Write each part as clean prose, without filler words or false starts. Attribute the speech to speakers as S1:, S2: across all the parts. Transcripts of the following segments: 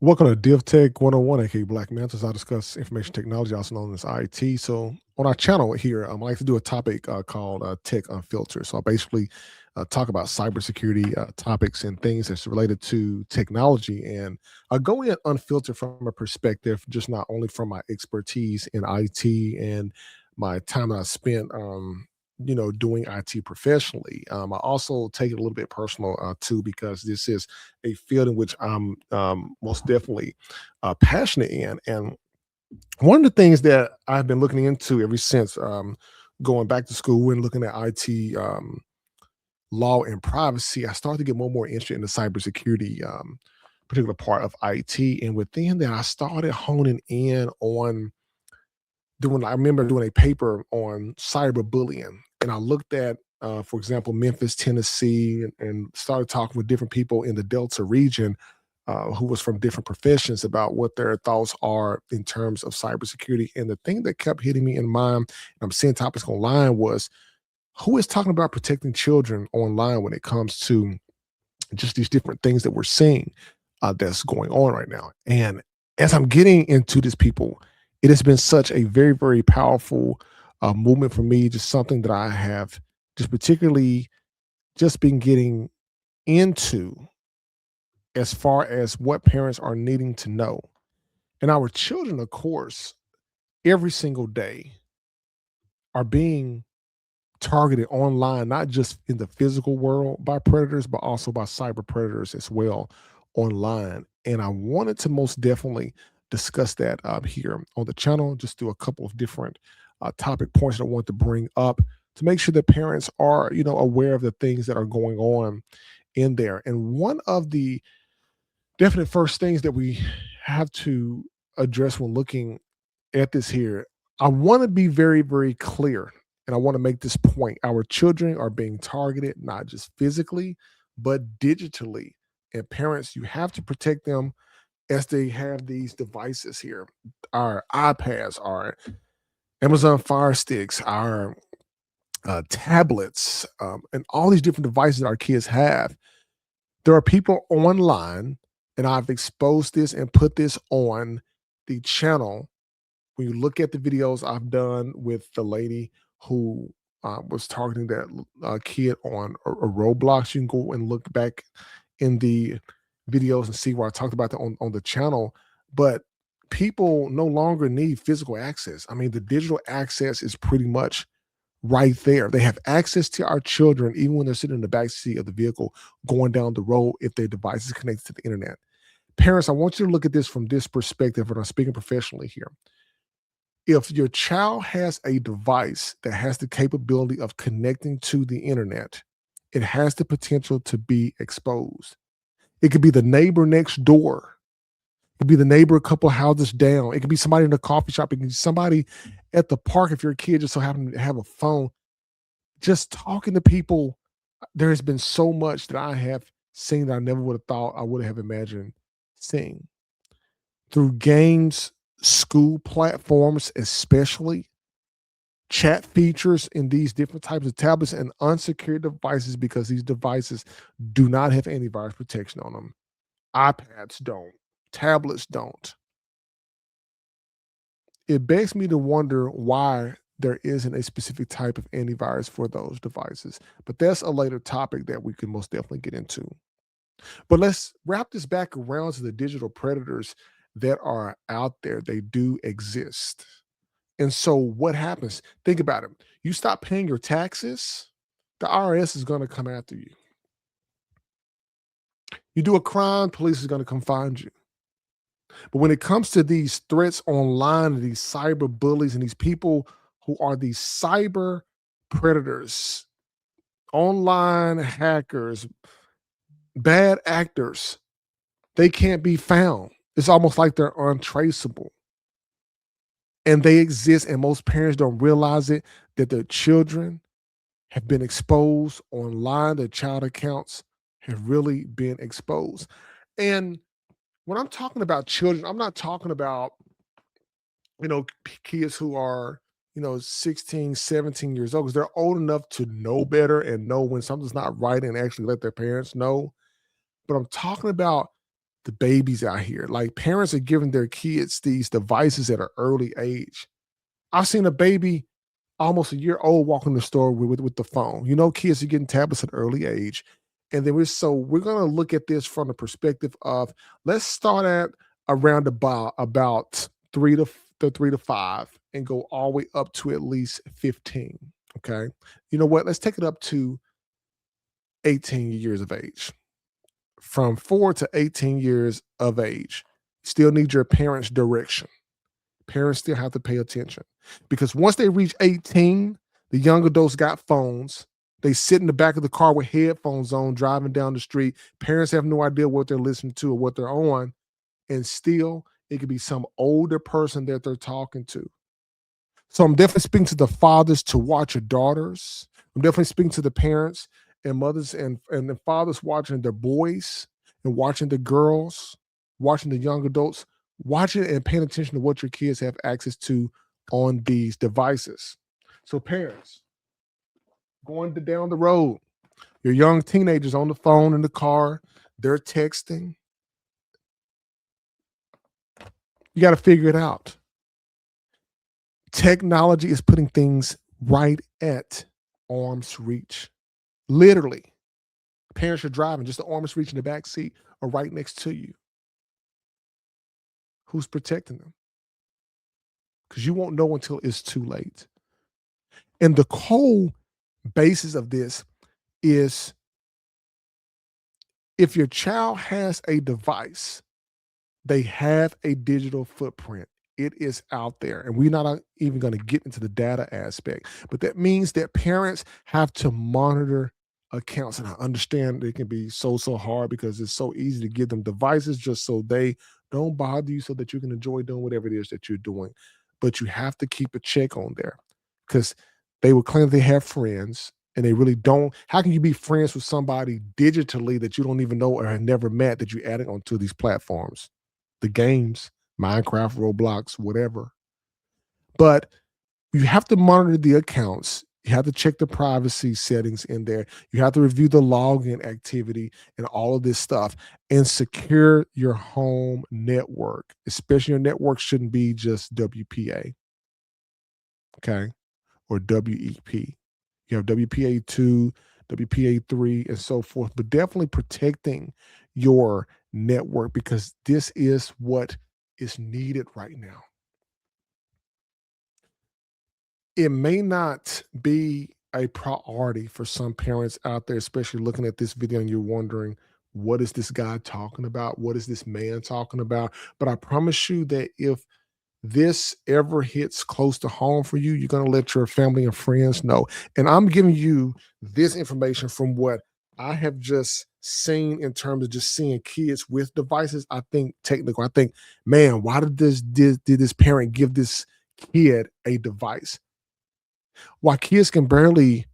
S1: Welcome to Div Tech 101, aka Black Mantis. I discuss information technology, also known as IT. So, on our channel here, I like to do a topic called Tech Unfiltered. So, I basically talk about cybersecurity topics and things that's related to technology. And I go in unfiltered from a perspective, just not only from my expertise in IT and my time that I spent, doing IT professionally. I also take it a little bit personal too, because this is a field in which I'm most definitely passionate in. And one of the things that I've been looking into ever since going back to school and looking at IT law and privacy, I started to get more and more interested in the cybersecurity particular part of IT. And within that, I started honing in on I remember doing a paper on cyberbullying, and I looked at, for example, Memphis, Tennessee, and started talking with different people in the Delta region who was from different professions about what their thoughts are in terms of cybersecurity. And the thing that kept hitting me in mind, and I'm seeing topics online, was who is talking about protecting children online when it comes to just these different things that we're seeing that's going on right now. And as I'm getting into this, people, it has been such a very, very powerful movement for me. Just something that I have just particularly just been getting into as far as what parents are needing to know. And our children, of course, every single day are being targeted online, not just in the physical world by predators, but also by cyber predators as well online. And I wanted to most definitely discuss that here on the channel, just do a couple of different topic points that I want to bring up to make sure that parents are, aware of the things that are going on in there. And one of the definite first things that we have to address when looking at this here, I want to be very, very clear. And I want to make this point. Our children are being targeted, not just physically, but digitally. And parents, you have to protect them as they have these devices here, our iPads, our Amazon Fire Sticks, our tablets, and all these different devices that our kids have. There are people online, and I've exposed this and put this on the channel. When you look at the videos I've done with the lady who was targeting that kid on a Roblox, you can go and look back in the videos and see where I talked about that on the channel. But people no longer need physical access. I mean, the digital access is pretty much right there. They have access to our children even when they're sitting in the back seat of the vehicle going down the road if their device is connected to the internet. Parents, I want you to look at this from this perspective, and I'm speaking professionally here. If your child has a device that has the capability of connecting to the internet, it has the potential to be exposed. It could be the neighbor next door. It could be the neighbor a couple houses down. It could be somebody in a coffee shop. It could be somebody at the park if your kid just so happen to have a phone. Just talking to people, there has been so much that I have seen that I never would have thought I would have imagined seeing. Through games, school platforms especially, chat features in these different types of tablets and unsecured devices, because these devices do not have antivirus protection on them. iPads don't, tablets don't. It begs me to wonder why there isn't a specific type of antivirus for those devices. But that's a later topic that we can most definitely get into. But let's wrap this back around to the digital predators that are out there. They do exist. And so what happens? Think about it. You stop paying your taxes, the IRS is going to come after you. You do a crime, police is going to come find you. But when it comes to these threats online, and these cyber bullies, and these people who are these cyber predators, online hackers, bad actors, they can't be found. It's almost like they're untraceable. And they exist, and most parents don't realize it, that their children have been exposed online, their child accounts have really been exposed. And when I'm talking about children, I'm not talking about, kids who are, 16, 17 years old, because they're old enough to know better and know when something's not right and actually let their parents know. But I'm talking about the babies out here. Like parents are giving their kids these devices at an early age. I've seen a baby almost a year old walk in the store with the phone. You know, kids are getting tablets at an early age. And then we're gonna look at this from the perspective of let's start at around about the 3 to 5 and go all the way up to at least 15. Okay. You know what? Let's take it up to 18 years of age. From 4 to 18 years of age, still need your parents' direction. Parents still have to pay attention because once they reach 18, the young adults got phones. They sit in the back of the car with headphones on, driving down the street. Parents have no idea what they're listening to or what they're on. And still, it could be some older person that they're talking to. So I'm definitely speaking to the fathers to watch your daughters. I'm definitely speaking to the parents and mothers and the fathers watching their boys and watching the girls, watching the young adults, watching and paying attention to what your kids have access to on these devices. So parents, down the road, your young teenagers on the phone in the car, they're texting. You got to figure it out. Technology is putting things right at arm's reach. Literally, parents are driving, just the arm's reach in the back seat or right next to you. Who's protecting them? Because you won't know until it's too late. And the whole basis of this is if your child has a device, they have a digital footprint. It is out there. And we're not even going to get into the data aspect. But that means that parents have to monitor accounts. And I understand it can be so hard because it's so easy to give them devices just so they don't bother you so that you can enjoy doing whatever it is that you're doing. But you have to keep a check on there because they will claim they have friends and they really don't. How can you be friends with somebody digitally that you don't even know or have never met that you added onto these platforms? The games, Minecraft, Roblox, whatever. But you have to monitor the accounts. You have to check the privacy settings in there. You have to review the login activity and all of this stuff and secure your home network, especially your network shouldn't be just WPA, okay, or WEP. You have WPA2, WPA3, and so forth, but definitely protecting your network because this is what is needed right now. It may not be a priority for some parents out there, especially looking at this video and you're wondering, what is this guy talking about? What is this man talking about? But I promise you that if this ever hits close to home for you, you're going to let your family and friends know. And I'm giving you this information from what I have just seen in terms of just seeing kids with devices. I think technical. I think, man, why did this parent give this kid a device? While kids can barely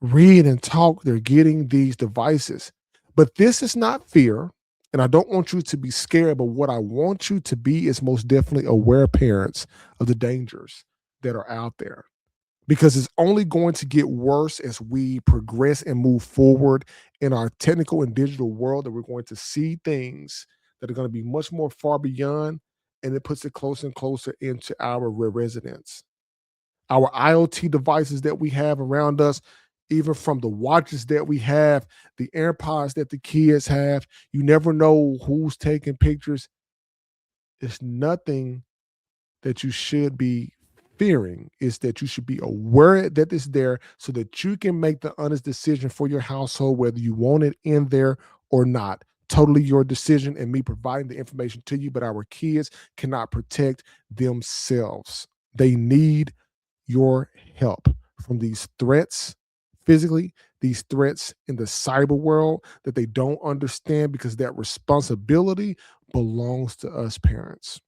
S1: read and talk, they're getting these devices. But this is not fear. And I don't want you to be scared, but what I want you to be is most definitely aware parents of the dangers that are out there because it's only going to get worse as we progress and move forward in our technical and digital world that we're going to see things that are going to be much more far beyond and it puts it closer and closer into our residence. Our IoT devices that we have around us, even from the watches that we have, the AirPods that the kids have, you never know who's taking pictures. It's nothing that you should be fearing. Is that you should be aware that it's there so that you can make the honest decision for your household, whether you want it in there or not. Totally your decision and me providing the information to you, but our kids cannot protect themselves. They need your help from these threats physically, these threats in the cyber world that they don't understand because that responsibility belongs to us parents.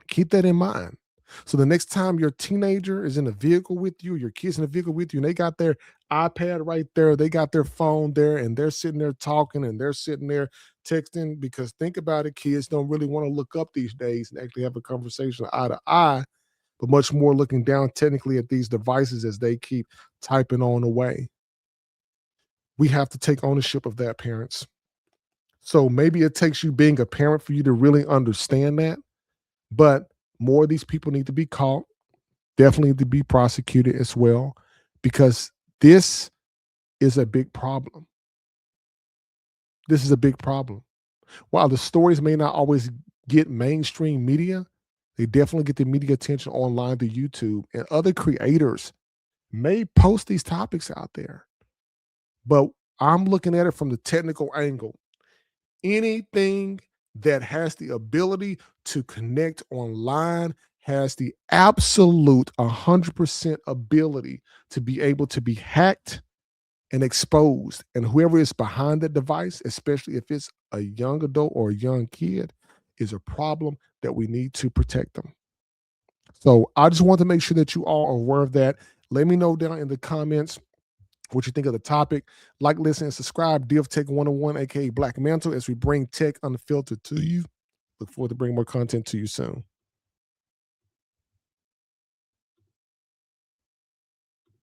S1: Keep that in mind. So the next time your teenager is in a vehicle with you, your kids in a vehicle with you, and they got their iPad right there, they got their phone there, and they're sitting there talking and they're sitting there texting because think about it, kids don't really want to look up these days and actually have a conversation eye to eye but much more looking down technically at these devices as they keep typing on away. We have to take ownership of that, parents. So maybe it takes you being a parent for you to really understand that, but more of these people need to be caught, definitely to be prosecuted as well, because this is a big problem. This is a big problem. While the stories may not always get mainstream media, they definitely get the media attention online to YouTube, and other creators may post these topics out there. But I'm looking at it from the technical angle. Anything that has the ability to connect online has the absolute 100% ability to be able to be hacked and exposed. And whoever is behind that device, especially if it's a young adult or a young kid, is a problem that we need to protect them. So I just want to make sure that you all are aware of that. Let me know down in the comments what you think of the topic. Like, listen, and subscribe. Div Tech 101, aka Black Mantle, as we bring tech unfiltered to you. Look forward to bringing more content to you soon.